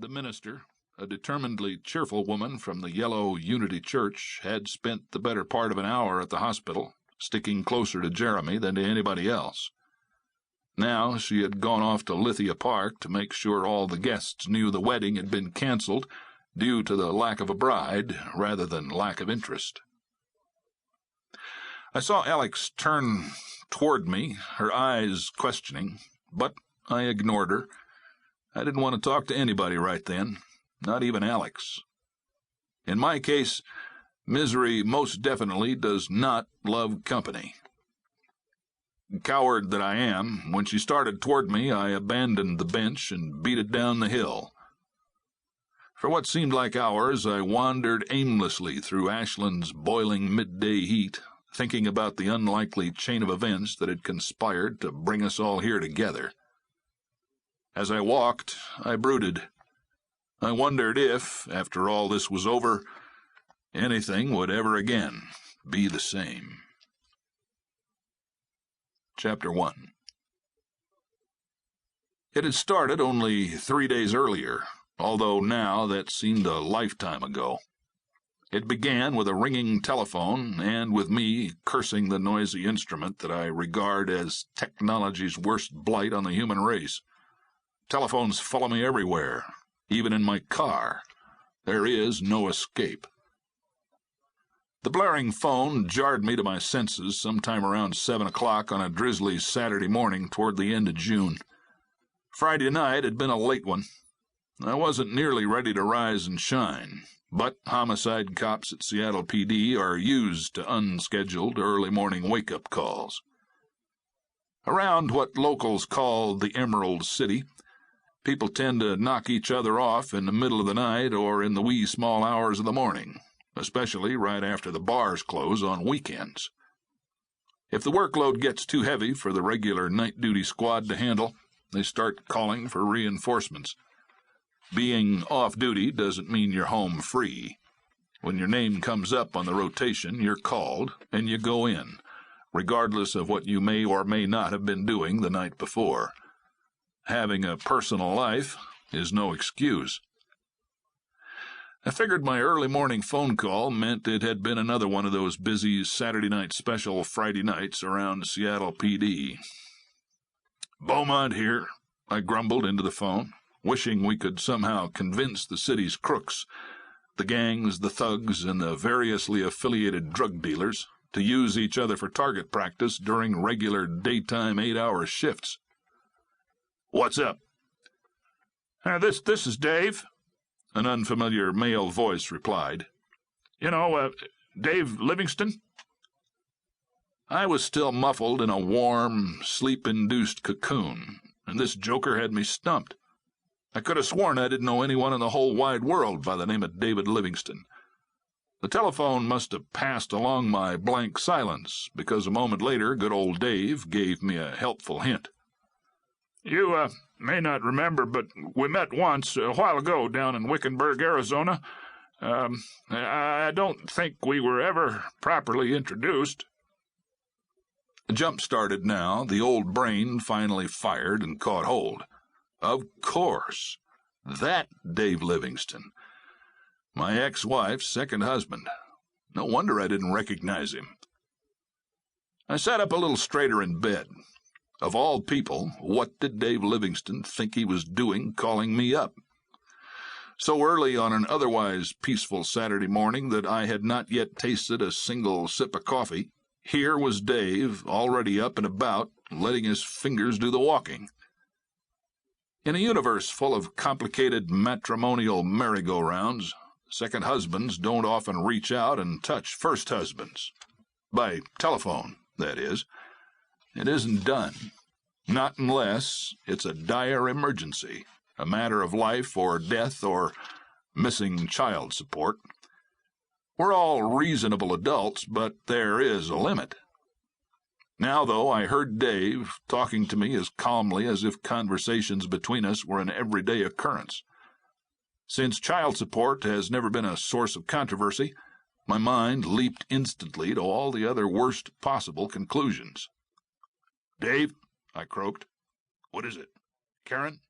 The minister, a determinedly cheerful woman from the yellow Unity Church, had spent the better part of an hour at the hospital, sticking closer to Jeremy than to anybody else. Now she had gone off to Lithia Park to make sure all the guests knew the wedding had been cancelled due to the lack of a bride rather than lack of interest. I saw Alex turn toward me, her eyes questioning, but I ignored her. I didn't want to talk to anybody right then, not even Alex. In my case, misery most definitely does not love company. Coward that I am, when she started toward me, I abandoned the bench and beat it down the hill. For what seemed like hours, I wandered aimlessly through Ashland's boiling midday heat, thinking about the unlikely chain of events that had conspired to bring us all here together. As I walked, I brooded. I wondered if, after all this was over, anything would ever again be the same. Chapter 1. It had started only 3 days earlier, although now that seemed a lifetime ago. It began with a ringing telephone and with me cursing the noisy instrument that I regard as technology's worst blight on the human race. Telephones follow me everywhere, even in my car. There is no escape. The blaring phone jarred me to my senses sometime around 7 o'clock on a drizzly Saturday morning toward the end of June. Friday night had been a late one. I wasn't nearly ready to rise and shine, but homicide cops at Seattle PD are used to unscheduled early morning wake-up calls. Around what locals call the Emerald City, people tend to knock each other off in the middle of the night or in the wee small hours of the morning, especially right after the bars close on weekends. If the workload gets too heavy for the regular night duty squad to handle, they start calling for reinforcements. Being off-duty doesn't mean you're home free. When your name comes up on the rotation, you're called, and you go in, regardless of what you may or may not have been doing the night before. Having a personal life is no excuse. I figured my early morning phone call meant it had been another one of those busy Saturday night special Friday nights around Seattle PD. "Beaumont here," I grumbled into the phone, wishing we could somehow convince the city's crooks, the gangs, the thugs, and the variously affiliated drug dealers to use each other for target practice during regular daytime 8-hour shifts. "What's up?" This is Dave," an unfamiliar male voice replied. Dave Livingston?" I was still muffled in a warm, sleep-induced cocoon, and this joker had me stumped. I could have sworn I didn't know anyone in the whole wide world by the name of David Livingston. The telephone must have passed along my blank silence, because a moment later good old Dave gave me a helpful hint. "You may not remember, but we met once a while ago down in Wickenburg, Arizona. I don't think we were ever properly introduced." Jump started now. The old brain finally fired and caught hold. Of course. That Dave Livingston. My ex-wife's second husband. No wonder I didn't recognize him. I sat up a little straighter in bed. Of all people, what did Dave Livingston think he was doing calling me up? So early on an otherwise peaceful Saturday morning that I had not yet tasted a single sip of coffee, here was Dave, already up and about, letting his fingers do the walking. In a universe full of complicated matrimonial merry-go-rounds, second husbands don't often reach out and touch first husbands. By telephone, that is. It isn't done. Not unless it's a dire emergency, a matter of life or death or missing child support. We're all reasonable adults, but there is a limit. Now, though, I heard Dave talking to me as calmly as if conversations between us were an everyday occurrence. Since child support has never been a source of controversy, my mind leaped instantly to all the other worst possible conclusions. "Dave," I croaked. "What is it? Karen?"